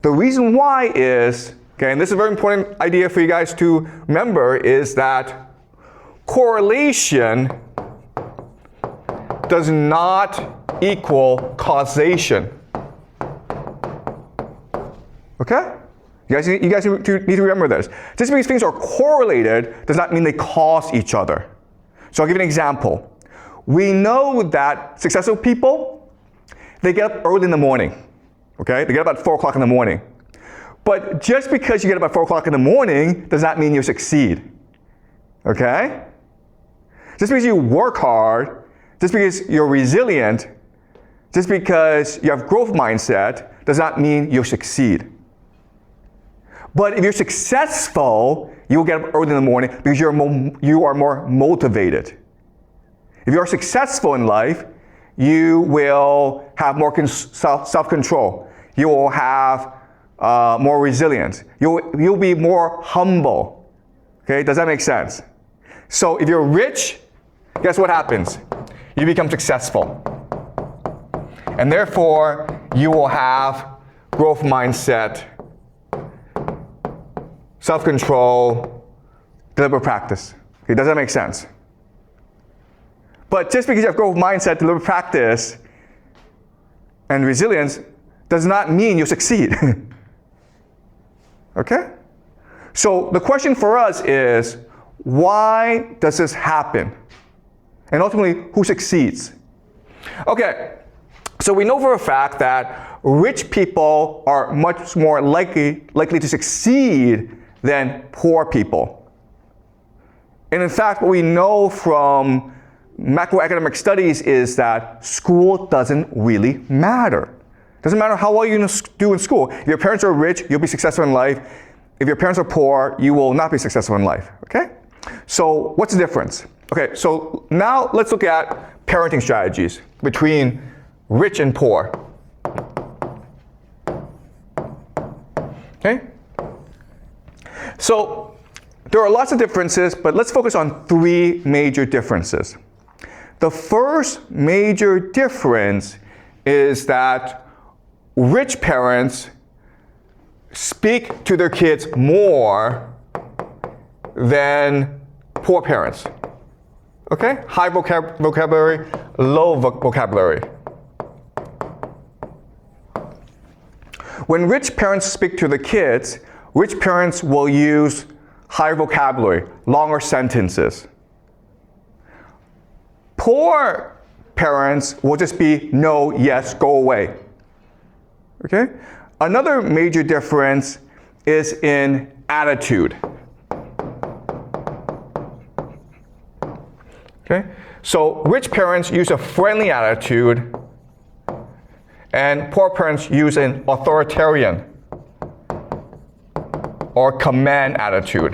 The reason why is, okay, and this is a very important idea for you guys to remember, is that correlation does not equal causation. Okay? You guys need to remember this. Just because things are correlated does not mean they cause each other. So I'll give you an example. We know that successful people, they get up early in the morning. Okay? They get up at 4 o'clock in the morning. But just because you get up at 4 o'clock in the morning does not mean you succeed. Okay? Just because you work hard, just because you're resilient, just because you have growth mindset does not mean you'll succeed. But if you're successful, you'll get up early in the morning because you are more motivated. If you're successful in life, you will have more self-control. You will have more resilience. You'll be more humble. Okay, does that make sense? So if you're rich, guess what happens? You become successful. And therefore, you will have growth mindset, self-control, deliberate practice. Okay, does that make sense? But just because you have growth mindset, deliberate practice, and resilience does not mean you'll succeed. Okay? So the question for us is, why does this happen? And ultimately, who succeeds? Okay, so we know for a fact that rich people are much more likely to succeed than poor people. And in fact, what we know from macroeconomic studies is that school doesn't really matter. It doesn't matter how well you do in school. If your parents are rich, you'll be successful in life. If your parents are poor, you will not be successful in life. Okay? So what's the difference? Okay, so now let's look at parenting strategies between rich and poor. Okay? So there are lots of differences, but let's focus on 3 major differences. The first major difference is that rich parents speak to their kids more than poor parents. Okay? High vocabulary, low vocabulary. When rich parents speak to the kids, rich parents will use higher vocabulary, longer sentences. Poor parents will just be no, yes, go away. Okay? Another major difference is in attitude. Okay? So rich parents use a friendly attitude, and poor parents use an authoritarian or command attitude.